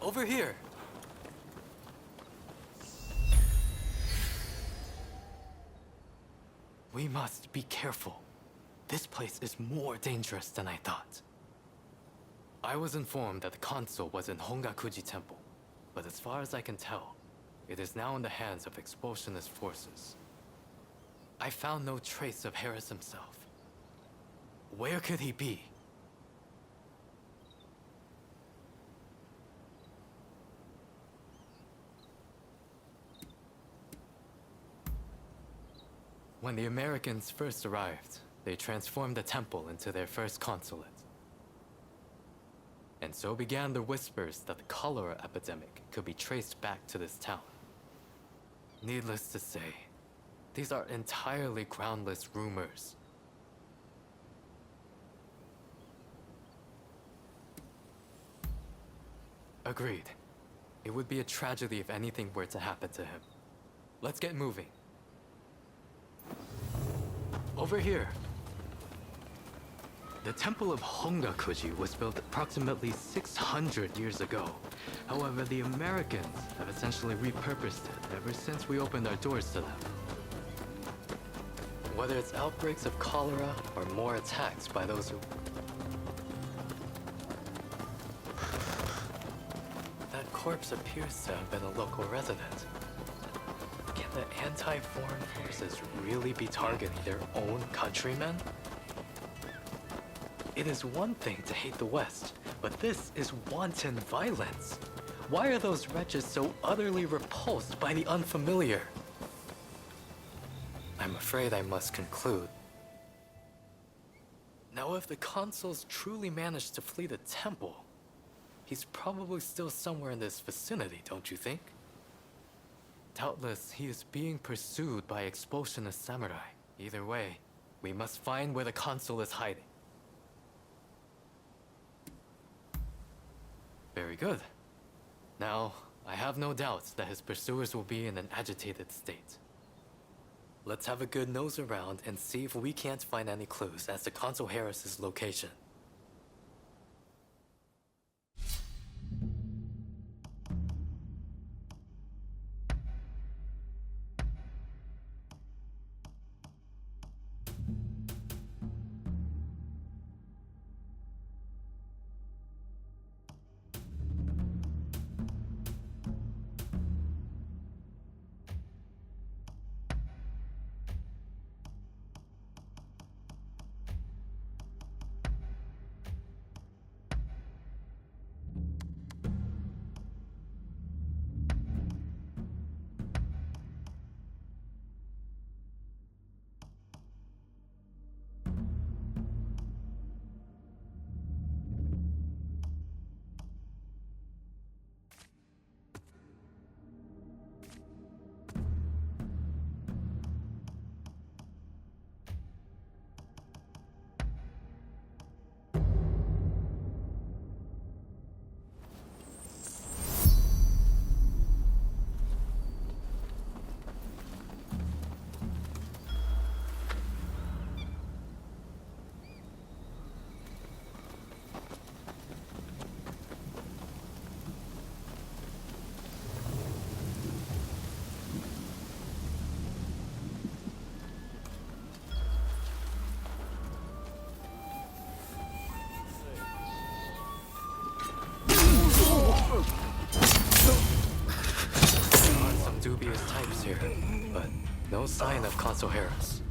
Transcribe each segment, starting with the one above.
Over here! We must be careful. This place is more dangerous than I thought. I was informed that the console was in Hongakuji Temple, but as far as I can tell, it is now in the hands of expulsionist forces. I found no trace of Harris himself. Where could he be? When the Americans first arrived, they transformed the temple into their first consulate. And so began the whispers that the cholera epidemic could be traced back to this town. Needless to say, these are entirely groundless rumors. Agreed. It would be a tragedy if anything were to happen to him. Let's get moving. Over here. The Temple of Hongakuji was built approximately 600 years ago. However, the Americans have essentially repurposed it ever since we opened our doors to them. Whether it's outbreaks of cholera or more attacks by those who... That corpse appears to have been a local resident. Can the anti-foreign forces really be targeting their own countrymen? It is one thing to hate the West, but this is wanton violence. Why are those wretches so utterly repulsed by the unfamiliar? I'm afraid I must conclude. Now, if the consuls truly managed to flee the temple, he's probably still somewhere in this vicinity, don't you think? Doubtless, he is being pursued by expulsionist samurai. Either way, we must find where the consul is hiding. Very good. Now, I have no doubts that his pursuers will be in an agitated state. Let's have a good nose around and see if we can't find any clues as to Consul Harris's location. Dubious types here, but no sign of Consul Harris.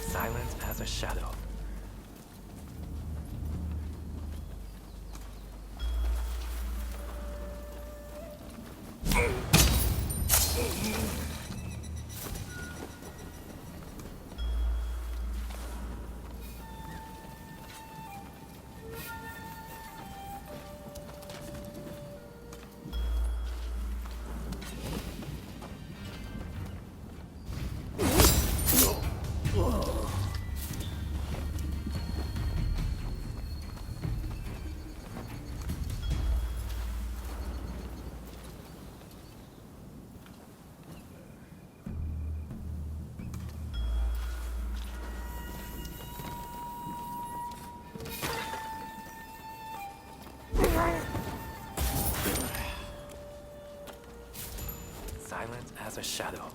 Silent as a shadow. Silent as a shadow.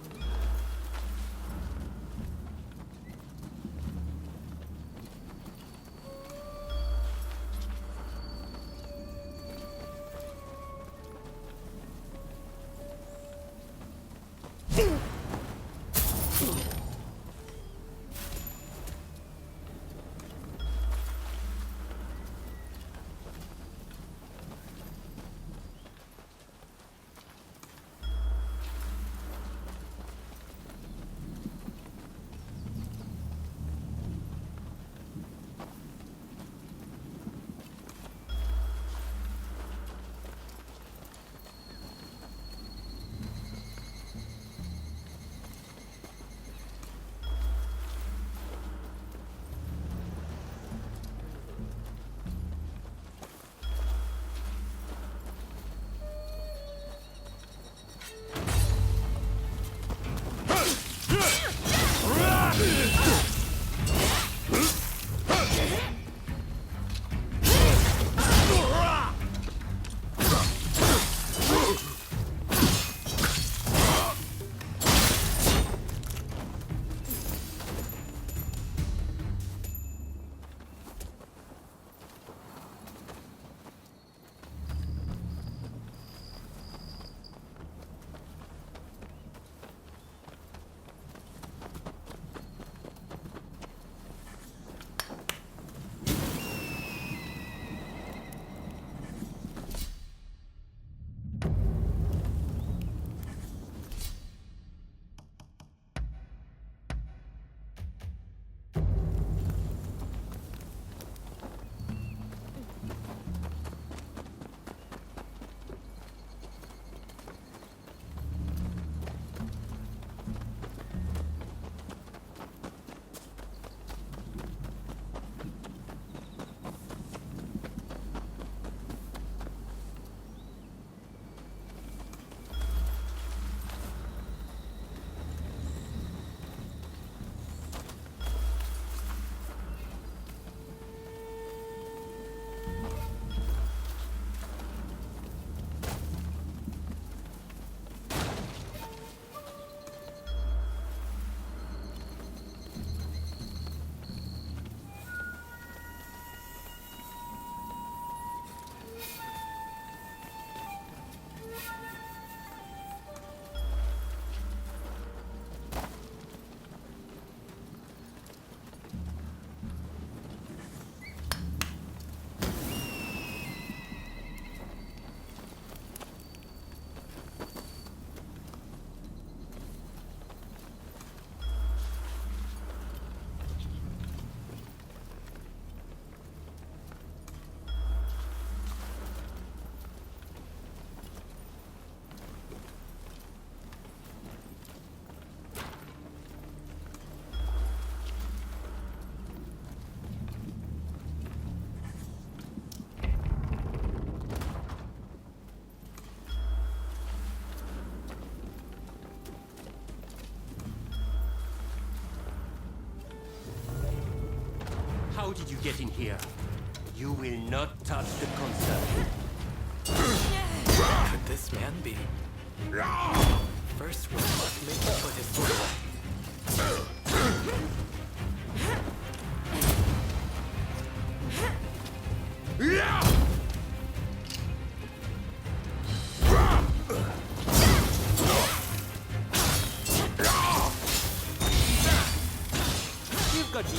How did you get in here? You will not touch the console. Could this man be? First, we must make him put his sword away.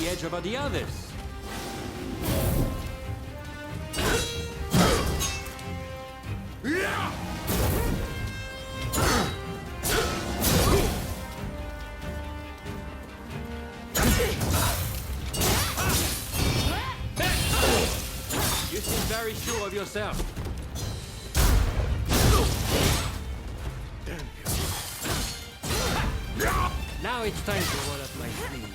the edge over the others. You seem very sure of yourself. Now it's time to roll up my sleeves.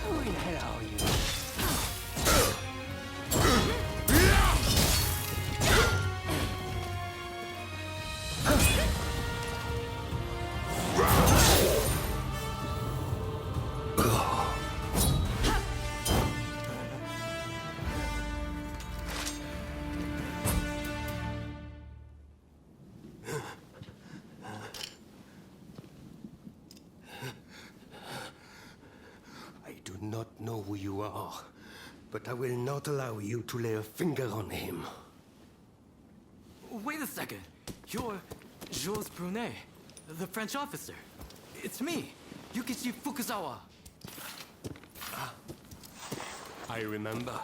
Who in hell are you? I do not know who you are, but I will not allow you to lay a finger on him. Wait a second. You're Jules Brunet, the French officer. It's me, Yukichi Fukuzawa. I remember.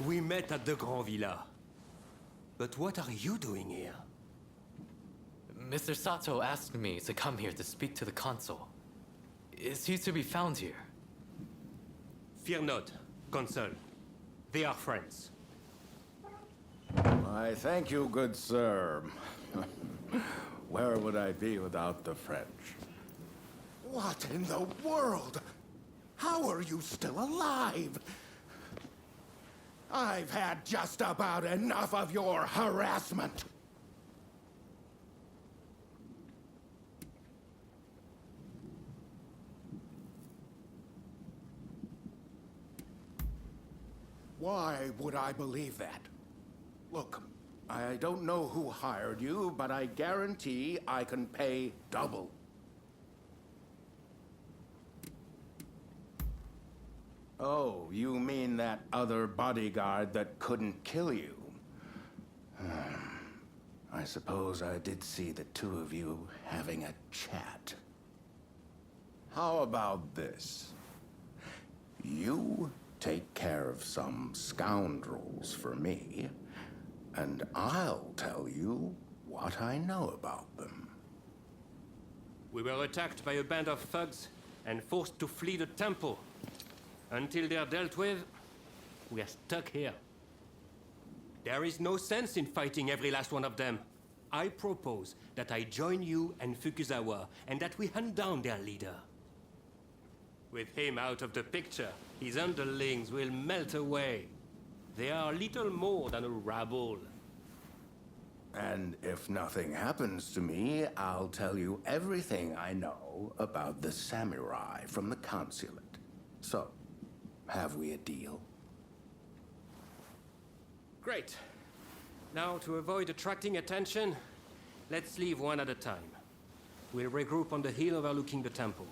We met at the Grand Villa. But what are you doing here? Mr. Sato asked me to come here to speak to the consul. Is he to be found here? Fear not, Consul. They are friends. I thank you, good sir. Where would I be without the French? What in the world? How are you still alive? I've had just about enough of your harassment. Why would I believe that? Look, I don't know who hired you, but I guarantee I can pay double. Oh, you mean that other bodyguard that couldn't kill you? I suppose I did see the two of you having a chat. How about this? You take care of some scoundrels for me, and I'll tell you what I know about them. We were attacked by a band of thugs and forced to flee the temple. Until they're dealt with, we are stuck here. There is no sense in fighting every last one of them. I propose that I join you and Fukuzawa, and that we hunt down their leader. With him out of the picture, his underlings will melt away. They are little more than a rabble. And if nothing happens to me, I'll tell you everything I know about the samurai from the consulate. So, have we a deal? Great. Now, to avoid attracting attention, let's leave one at a time. We'll regroup on the hill overlooking the temple.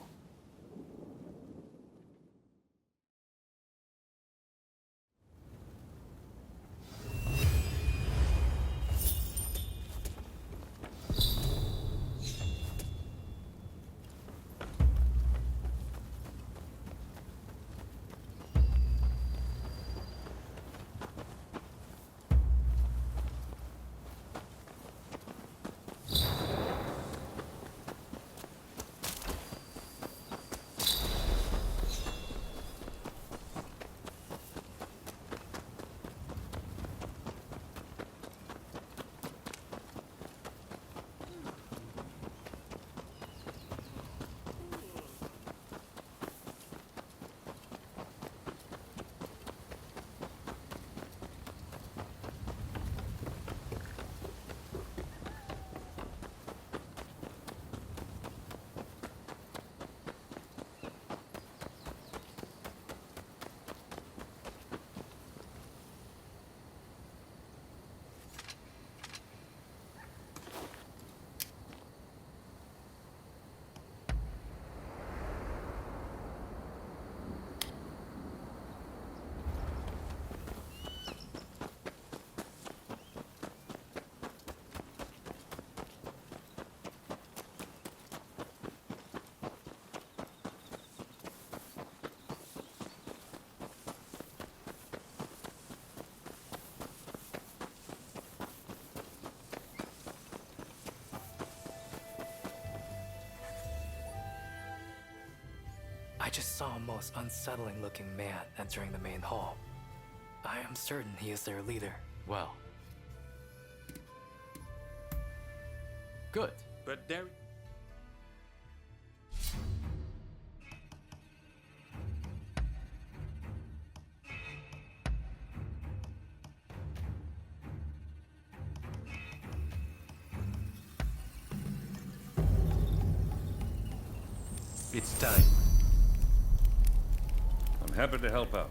just saw a most unsettling looking man entering the main hall. I am certain he is their leader. Well. Good. But there... It's time. I'm happy to help out.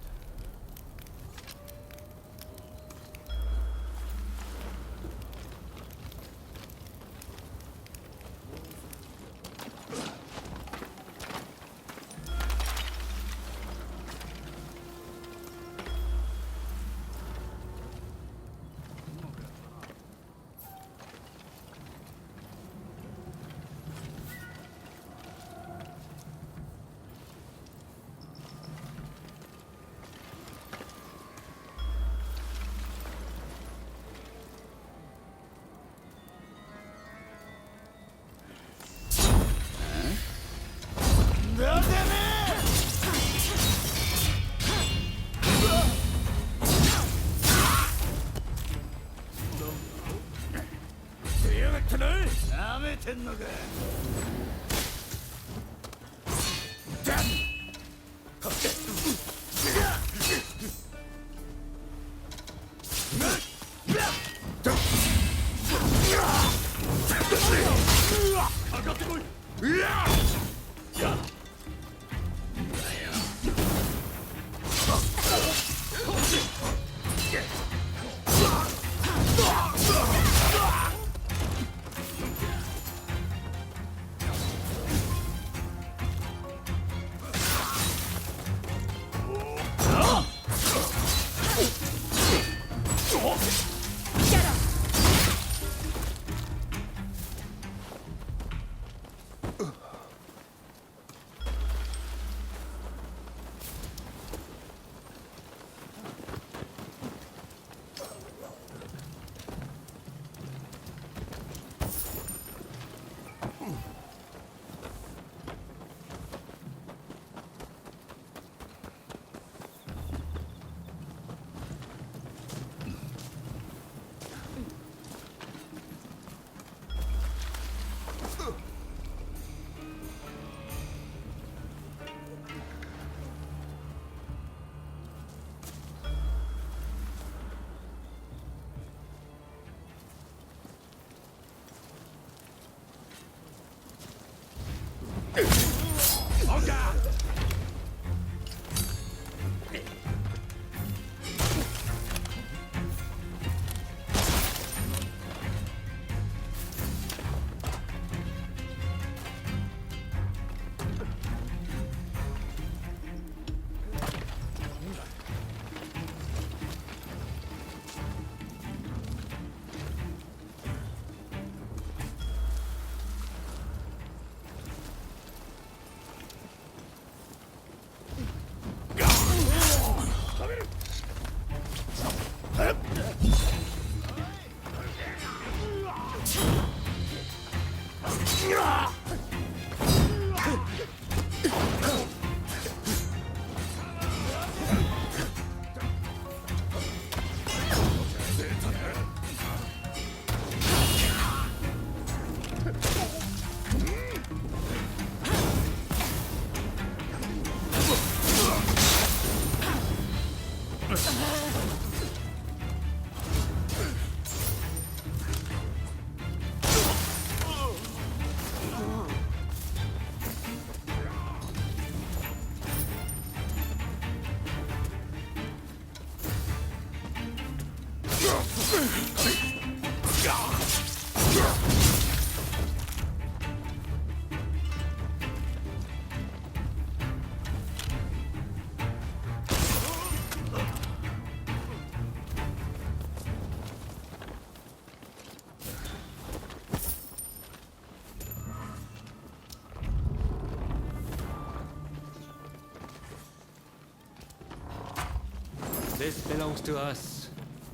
This belongs to us,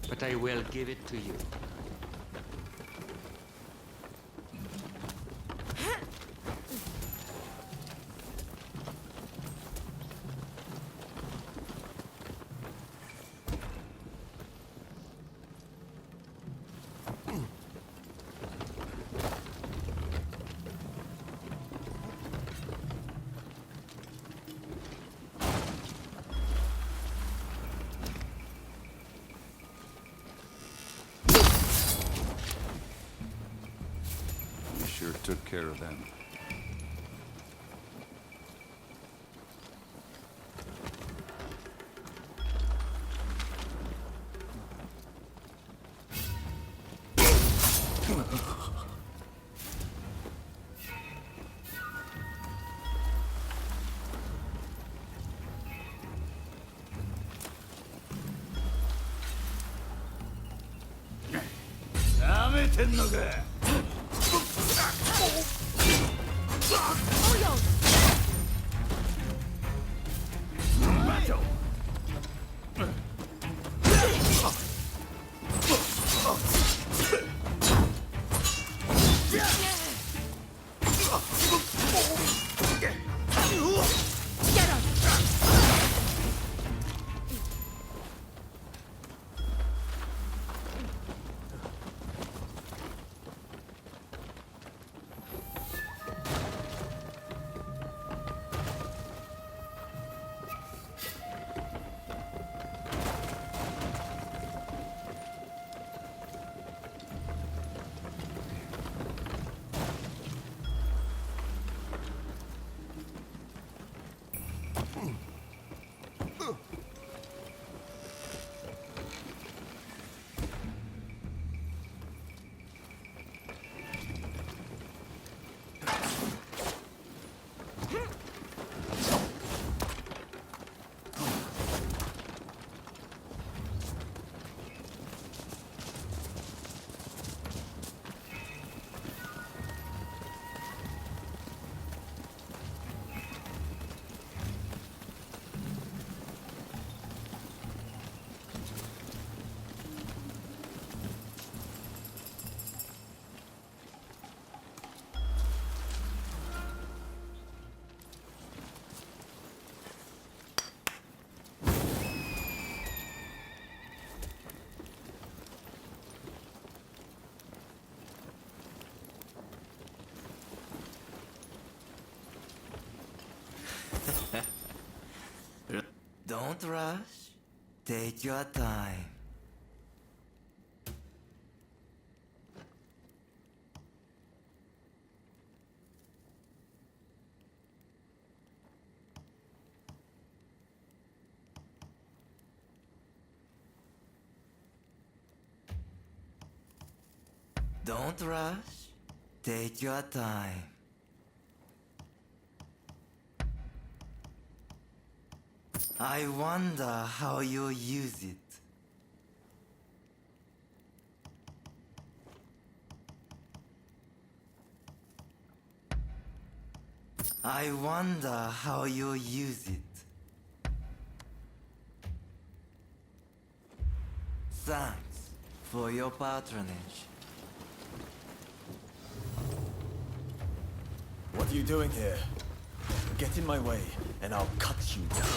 but I will give it to you. took care of them. Don't rush. Take your time. Don't rush. Take your time. I wonder how you use it. I wonder how you use it. Thanks for your patronage. What are you doing here? Get in my way, and I'll cut you down.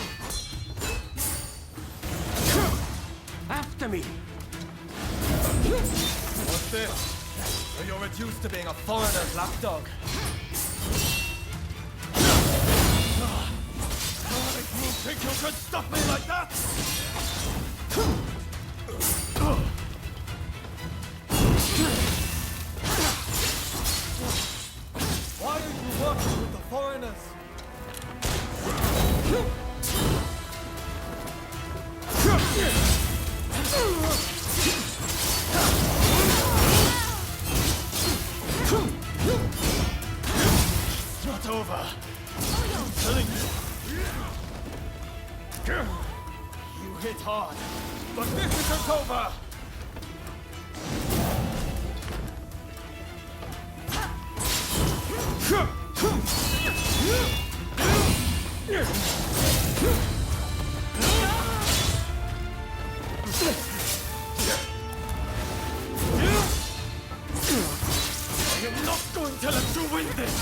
After me! What's this? So you're reduced to being a foreigner's lapdog. You think you could stop me like that? Why are you working with the foreigners? It's not over. I'm telling you. You hit hard, but this isn't over. I am not going to let you win this!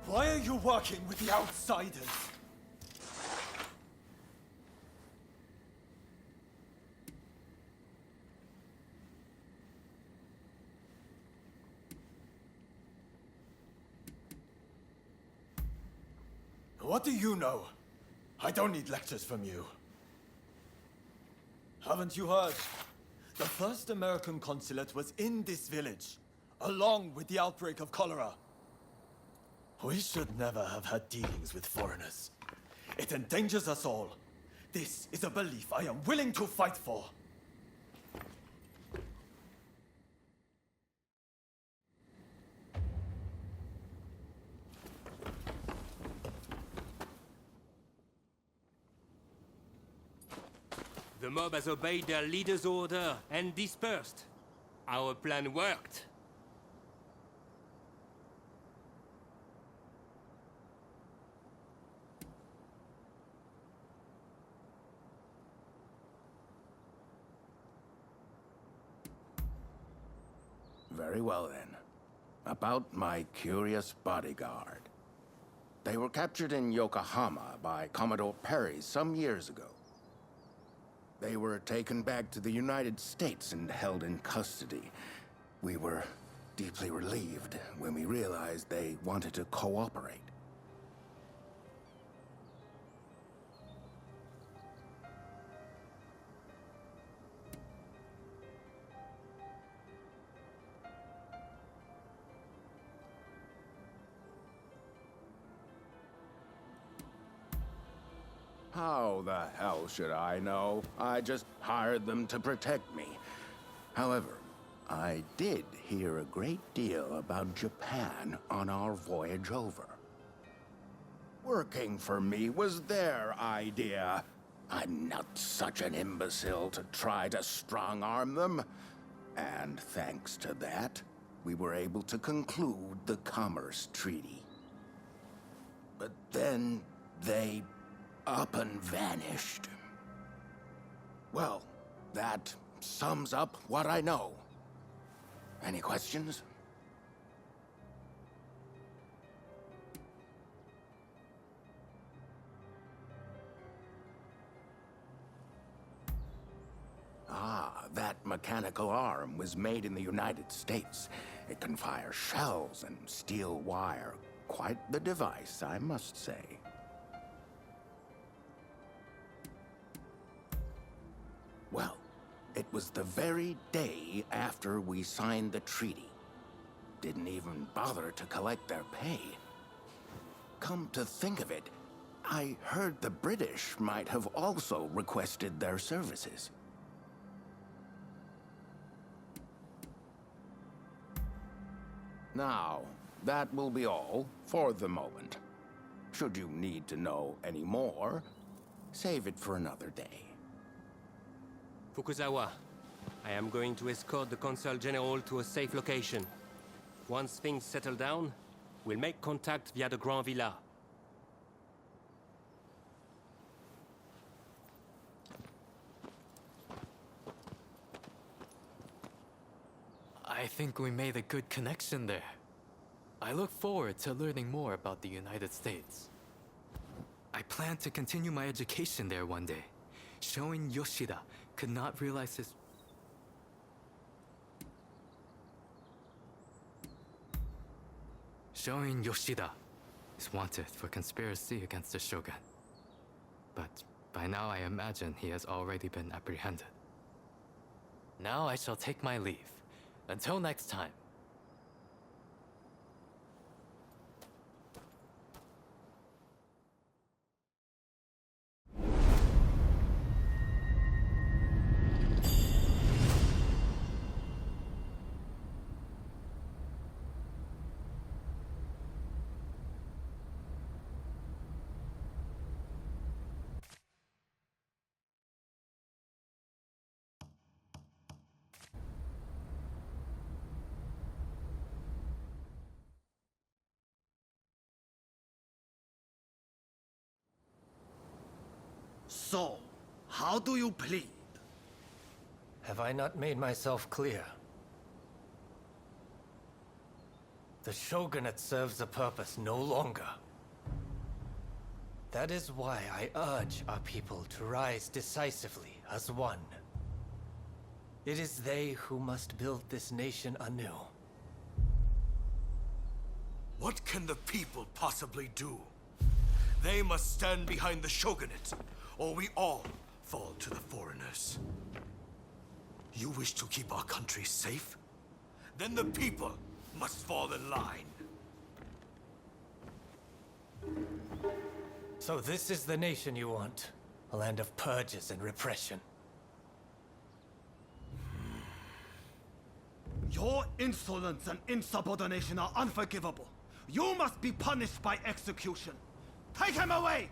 Why are you working with the outsiders? What do you know? I don't need lectures from you. Haven't you heard? The first American consulate was in this village, along with the outbreak of cholera. We should never have had dealings with foreigners. It endangers us all. This is a belief I am willing to fight for. The mob has obeyed their leader's order and dispersed. Our plan worked. Very well then. About my curious bodyguard. They were captured in Yokohama by Commodore Perry some years ago. They were taken back to the United States and held in custody. We were deeply relieved when we realized they wanted to cooperate. How the hell should I know? I just hired them to protect me. However, I did hear a great deal about Japan on our voyage over. Working for me was their idea. I'm not such an imbecile to try to strong-arm them. And thanks to that, we were able to conclude the Commerce Treaty. But then they up and vanished. Well, that sums up what I know. Any questions? Ah, that mechanical arm was made in the United States. It can fire shells and steel wire. Quite the device, I must say. Well, it was the very day after we signed the treaty. Didn't even bother to collect their pay. Come to think of it, I heard the British might have also requested their services. Now, that will be all for the moment. Should you need to know any more, save it for another day. Fukuzawa, I am going to escort the Consul General to a safe location. Once things settle down, we'll make contact via the Grand Villa. I think we made a good connection there. I look forward to learning more about the United States. I plan to continue my education there one day. Showing Yoshida could not realize his... Showing Yoshida is wanted for conspiracy against the Shogun. But by now I imagine he has already been apprehended. Now I shall take my leave. Until next time. So, how do you plead? Have I not made myself clear? The shogunate serves a purpose no longer. That is why I urge our people to rise decisively as one. It is they who must build this nation anew. What can the people possibly do? They must stand behind the shogunate, or we all fall to the foreigners. You wish to keep our country safe? Then the people must fall in line. So this is the nation you want? A land of purges and repression. Your insolence and insubordination are unforgivable. You must be punished by execution. Take him away!